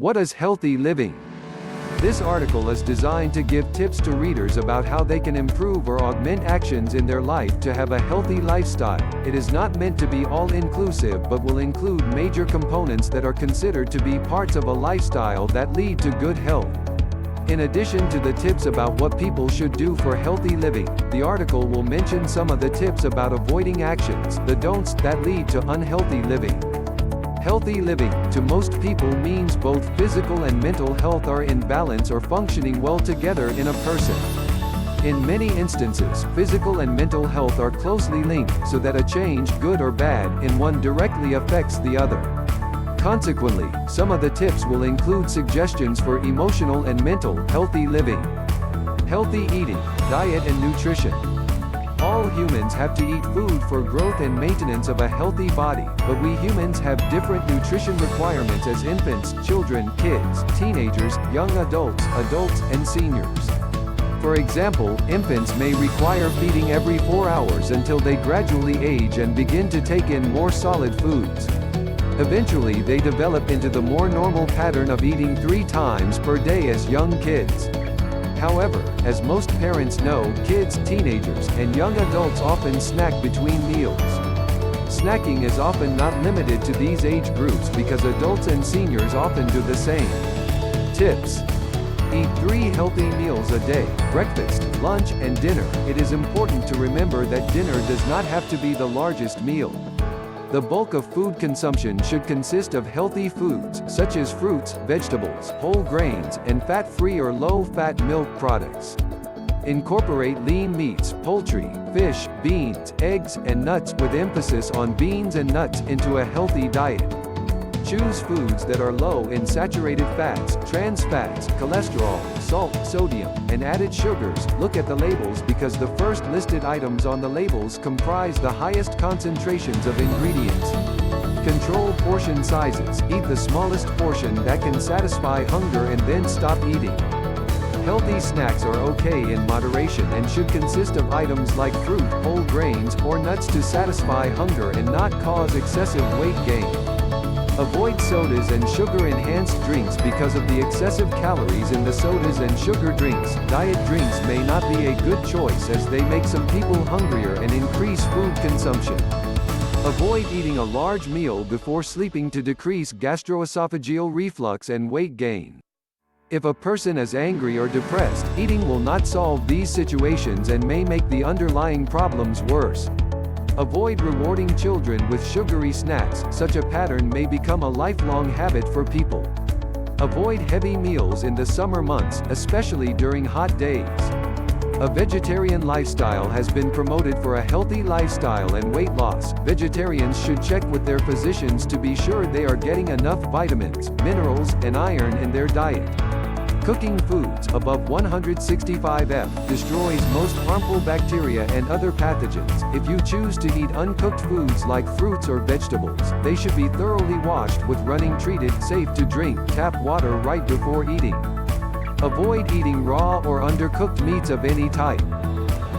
What is healthy living? This article is designed to give tips to readers about how they can improve or augment actions in their life to have a healthy lifestyle. It is not meant to be all-inclusive but will include major components that are considered to be parts of a lifestyle that lead to good health. In addition to the tips about what people should do for healthy living, the article will mention some of the tips about avoiding actions, the don'ts, that lead to unhealthy living. Healthy living, to most people, means both physical and mental health are in balance or functioning well together in a person. In many instances, physical and mental health are closely linked, so that a change, good or bad, in one directly affects the other. Consequently, some of the tips will include suggestions for emotional and mental healthy living. Healthy eating, diet and nutrition. All humans have to eat food for growth and maintenance of a healthy body, but we humans have different nutrition requirements as infants, children, kids, teenagers, young adults, and seniors. For example, infants may require feeding every 4 hours until they gradually age and begin to take in more solid foods. Eventually they develop into the more normal pattern of eating 3 times per day as young kids. However, as most parents know, kids, teenagers, and young adults often snack between meals. Snacking is often not limited to these age groups because adults and seniors often do the same. Tips: eat 3 healthy meals a day, breakfast, lunch, and dinner. It is important to remember that dinner does not have to be the largest meal. The bulk of food consumption should consist of healthy foods, such as fruits, vegetables, whole grains, and fat-free or low-fat milk products. Incorporate lean meats, poultry, fish, beans, eggs, and nuts, with emphasis on beans and nuts, into a healthy diet. Choose foods that are low in saturated fats, trans fats, cholesterol, salt, sodium, and added sugars. Look at the labels because the first listed items on the labels comprise the highest concentrations of ingredients. Control portion sizes. Eat the smallest portion that can satisfy hunger and then stop eating. Healthy snacks are okay in moderation and should consist of items like fruit, whole grains, or nuts to satisfy hunger and not cause excessive weight gain. Avoid sodas and sugar-enhanced drinks because of the excessive calories in the sodas and sugar drinks. Diet drinks may not be a good choice as they make some people hungrier and increase food consumption. Avoid eating a large meal before sleeping to decrease gastroesophageal reflux and weight gain. If a person is angry or depressed, eating will not solve these situations and may make the underlying problems worse. Avoid rewarding children with sugary snacks. Such a pattern may become a lifelong habit for people. Avoid heavy meals in the summer months, especially during hot days. A vegetarian lifestyle has been promoted for a healthy lifestyle and weight loss. Vegetarians should check with their physicians to be sure they are getting enough vitamins, minerals, and iron in their diet. Cooking foods above 165 F destroys most harmful bacteria and other pathogens. If you choose to eat uncooked foods like fruits or vegetables, they should be thoroughly washed with running treated, safe to drink, tap water right before eating. Avoid eating raw or undercooked meats of any type.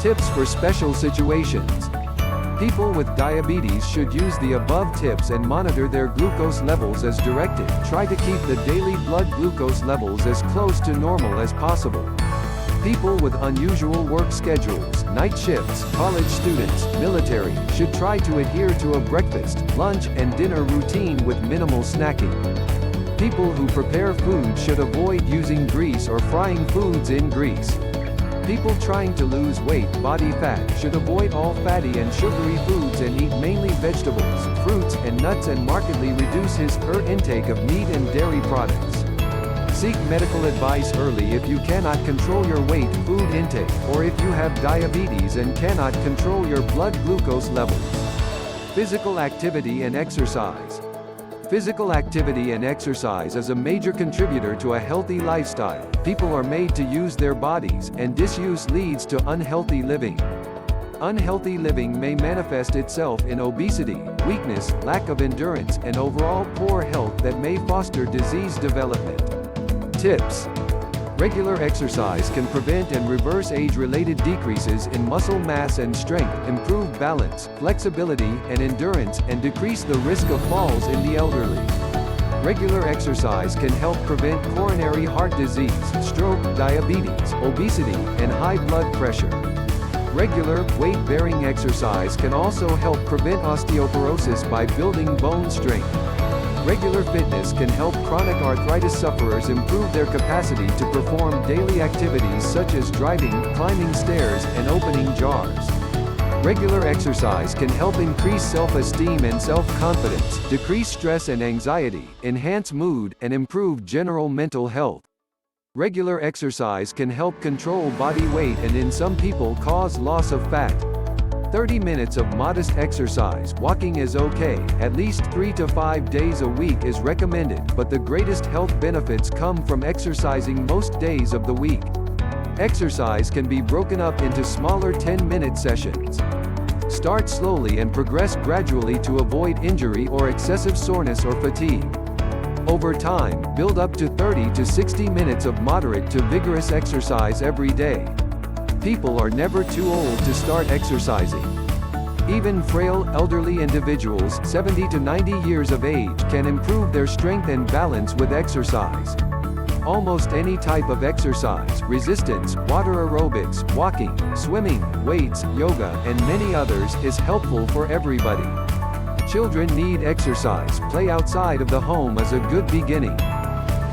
Tips for special situations. People with diabetes should use the above tips and monitor their glucose levels as directed. Try to keep the daily blood glucose levels as close to normal as possible. People with unusual work schedules, night shifts, college students, military, should try to adhere to a breakfast, lunch, and dinner routine with minimal snacking. People who prepare food should avoid using grease or frying foods in grease. People trying to lose weight, body fat, should avoid all fatty and sugary foods and eat mainly vegetables, fruits, and nuts, and markedly reduce her intake of meat and dairy products. Seek medical advice early if you cannot control your weight, food intake, or if you have diabetes and cannot control your blood glucose levels. Physical activity and exercise. Physical activity and exercise is a major contributor to a healthy lifestyle. People are made to use their bodies, and disuse leads to unhealthy living. Unhealthy living may manifest itself in obesity, weakness, lack of endurance, and overall poor health that may foster disease development. Tips: regular exercise can prevent and reverse age-related decreases in muscle mass and strength, improve balance, flexibility, and endurance, and decrease the risk of falls in the elderly. Regular exercise can help prevent coronary heart disease, stroke, diabetes, obesity, and high blood pressure. Regular, weight-bearing exercise can also help prevent osteoporosis by building bone strength. Regular fitness can help chronic arthritis sufferers improve their capacity to perform daily activities such as driving, climbing stairs, and opening jars. Regular exercise can help increase self-esteem and self-confidence, decrease stress and anxiety, enhance mood, and improve general mental health. Regular exercise can help control body weight and in some people cause loss of fat. 30 minutes of modest exercise, walking is okay, at least 3 to 5 days a week is recommended, but the greatest health benefits come from exercising most days of the week. Exercise can be broken up into smaller 10-minute sessions. Start slowly and progress gradually to avoid injury or excessive soreness or fatigue. Over time, build up to 30 to 60 minutes of moderate to vigorous exercise every day. People are never too old to start exercising. Even frail, elderly individuals, 70 to 90 years of age, can improve their strength and balance with exercise. Almost any type of exercise, resistance, water aerobics, walking, swimming, weights, yoga, and many others, is helpful for everybody. Children need exercise. Play outside of the home is a good beginning.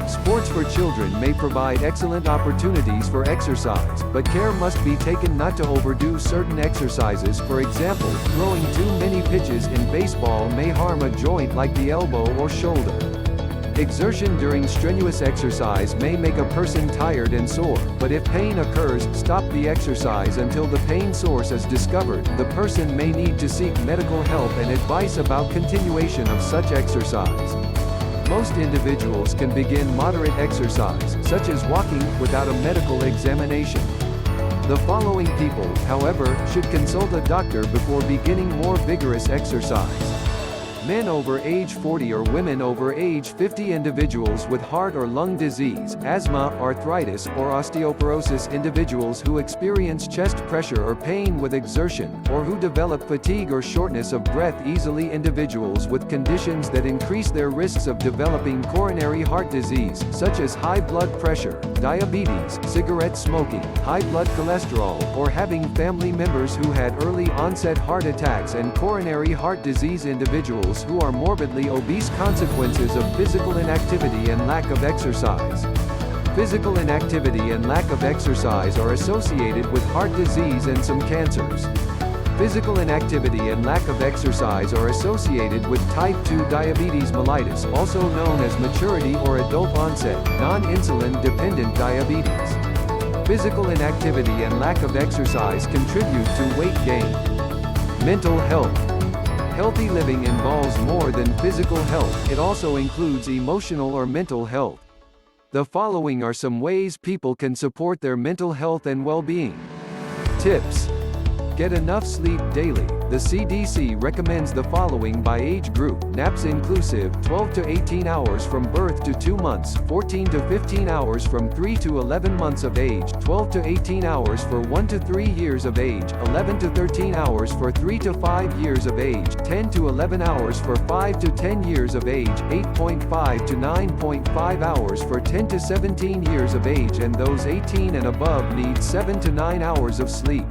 Sports for children may provide excellent opportunities for exercise, but care must be taken not to overdo certain exercises. For example, throwing too many pitches in baseball may harm a joint like the elbow or shoulder. Exertion during strenuous exercise may make a person tired and sore, but if pain occurs, stop the exercise until the pain source is discovered. The person may need to seek medical help and advice about continuation of such exercise. Most individuals can begin moderate exercise, such as walking, without a medical examination. The following people, however, should consult a doctor before beginning more vigorous exercise. Men over age 40 or women over age 50, individuals with heart or lung disease, asthma, arthritis, or osteoporosis, individuals who experience chest pressure or pain with exertion, or who develop fatigue or shortness of breath easily, individuals with conditions that increase their risks of developing coronary heart disease, such as high blood pressure, diabetes, cigarette smoking, high blood cholesterol, or having family members who had early onset heart attacks and coronary heart disease, individuals who are morbidly obese, consequences of physical inactivity and lack of exercise. Physical inactivity and lack of exercise are associated with heart disease and some cancers. Physical inactivity and lack of exercise are associated with type 2 diabetes mellitus, also known as maturity or adult onset, non-insulin dependent diabetes. Physical inactivity and lack of exercise contribute to weight gain. Mental health. Healthy living involves more than physical health, it also includes emotional or mental health. The following are some ways people can support their mental health and well-being. Tips. Get enough sleep daily. The CDC recommends the following by age group: naps inclusive, 12 to 18 hours from birth to 2 months, 14 to 15 hours from 3 to 11 months of age, 12 to 18 hours for 1 to 3 years of age, 11 to 13 hours for 3 to 5 years of age, 10 to 11 hours for 5 to 10 years of age, 8.5 to 9.5 hours for 10 to 17 years of age, and those 18 and above need 7 to 9 hours of sleep.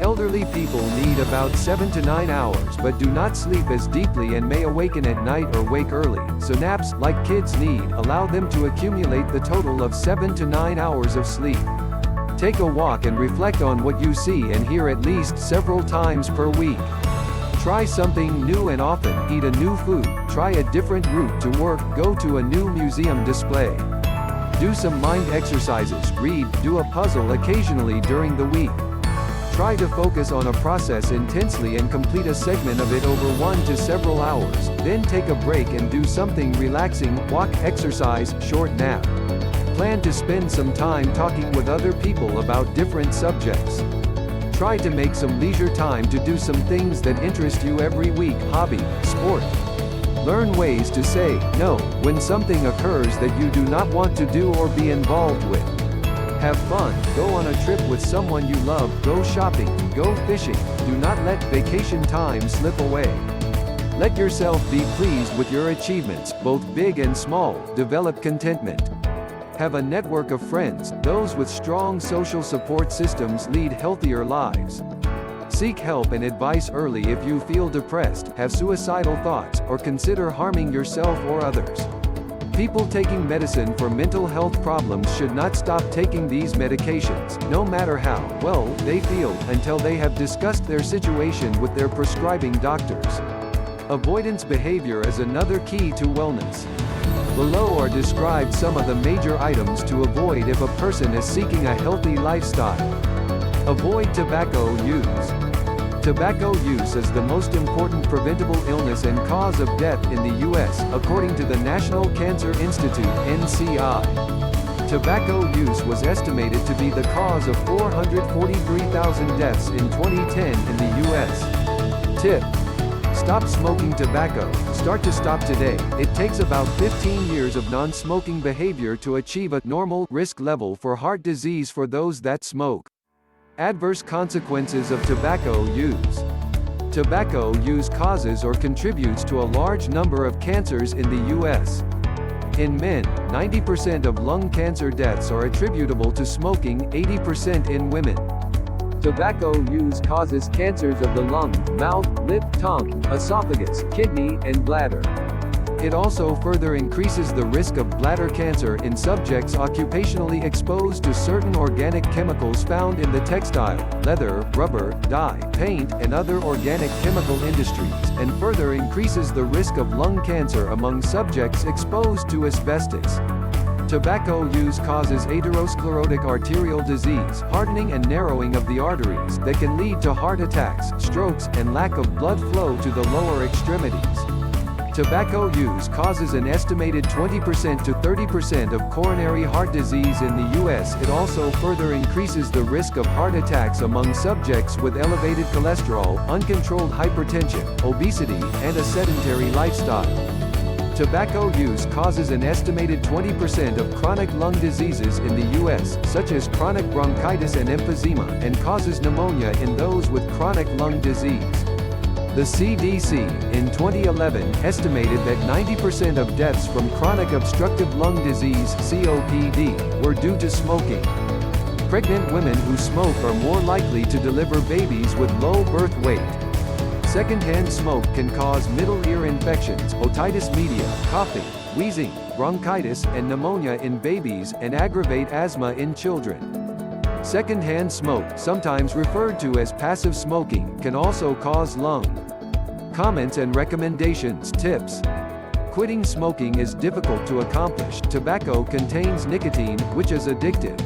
Elderly people need about 7 to 9 hours but do not sleep as deeply and may awaken at night or wake early, so naps, like kids need, allow them to accumulate the total of 7 to 9 hours of sleep. Take a walk and reflect on what you see and hear at least several times per week. Try something new and often, eat a new food, try a different route to work, go to a new museum display. Do some mind exercises, read, do a puzzle occasionally during the week. Try to focus on a process intensely and complete a segment of it over 1 to several hours, then take a break and do something relaxing, walk, exercise, short nap. Plan to spend some time talking with other people about different subjects. Try to make some leisure time to do some things that interest you every week: hobby, sport. Learn ways to say no when something occurs that you do not want to do or be involved with. Have fun, go on a trip with someone you love, go shopping, go fishing. Do not let vacation time slip away. Let yourself be pleased with your achievements, both big and small. Develop contentment. Have a network of friends. Those with strong social support systems lead healthier lives. Seek help and advice early if you feel depressed, have suicidal thoughts, or consider harming yourself or others. People taking medicine for mental health problems should not stop taking these medications, no matter how well they feel, until they have discussed their situation with their prescribing doctors. Avoidance behavior is another key to wellness. Below are described some of the major items to avoid if a person is seeking a healthy lifestyle. Avoid tobacco use. Tobacco use is the most important preventable illness and cause of death in the U.S., according to the National Cancer Institute (NCI). Tobacco use was estimated to be the cause of 443,000 deaths in 2010 in the U.S. Tip: stop smoking tobacco. Start to stop today. It takes about 15 years of non-smoking behavior to achieve a normal risk level for heart disease for those that smoke. Adverse consequences of tobacco use. Tobacco use causes or contributes to a large number of cancers in the U.S. In men, 90% of lung cancer deaths are attributable to smoking, 80% in women. Tobacco use causes cancers of the lung, mouth, lip, tongue, esophagus, kidney, and bladder. It also further increases the risk of bladder cancer in subjects occupationally exposed to certain organic chemicals found in the textile, leather, rubber, dye, paint, and other organic chemical industries, and further increases the risk of lung cancer among subjects exposed to asbestos. Tobacco use causes atherosclerotic arterial disease, hardening and narrowing of the arteries, that can lead to heart attacks, strokes, and lack of blood flow to the lower extremities. Tobacco use causes an estimated 20% to 30% of coronary heart disease in the U.S. It also further increases the risk of heart attacks among subjects with elevated cholesterol, uncontrolled hypertension, obesity, and a sedentary lifestyle. Tobacco use causes an estimated 20% of chronic lung diseases in the U.S., such as chronic bronchitis and emphysema, and causes pneumonia in those with chronic lung disease. The CDC, in 2011, estimated that 90% of deaths from chronic obstructive lung disease (COPD) were due to smoking. Pregnant women who smoke are more likely to deliver babies with low birth weight. Secondhand smoke can cause middle ear infections, otitis media, coughing, wheezing, bronchitis, and pneumonia in babies, and aggravate asthma in children. Secondhand smoke, sometimes referred to as passive smoking, can also cause lung. Comments and recommendations. Tips: quitting smoking is difficult to accomplish. Tobacco contains nicotine, which is addictive.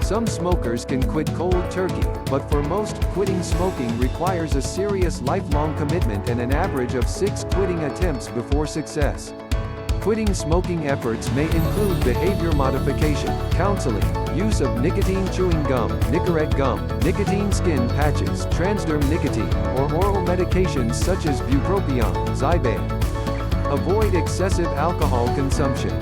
Some smokers can quit cold turkey, but for most, quitting smoking requires a serious lifelong commitment and an average of 6 quitting attempts before success. Quitting smoking efforts may include behavior modification, counseling, use of nicotine chewing gum, Nicorette gum, nicotine skin patches, transderm nicotine, or oral medications such as bupropion, Zyban. Avoid excessive alcohol consumption.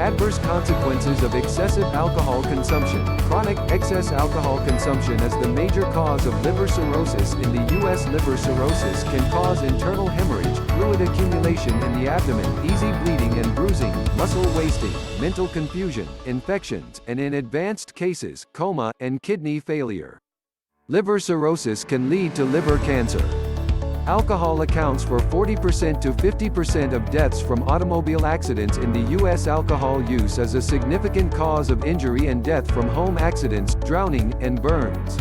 Adverse consequences of excessive alcohol consumption. Chronic excess alcohol consumption is the major cause of liver cirrhosis in the U.S. Liver cirrhosis can cause internal hemorrhage, fluid accumulation in the abdomen, easy bleeding and bruising, muscle wasting, mental confusion, infections, and in advanced cases, coma, and kidney failure. Liver cirrhosis can lead to liver cancer. Alcohol accounts for 40% to 50% of deaths from automobile accidents in the U.S. Alcohol use is a significant cause of injury and death from home accidents, drowning, and burns.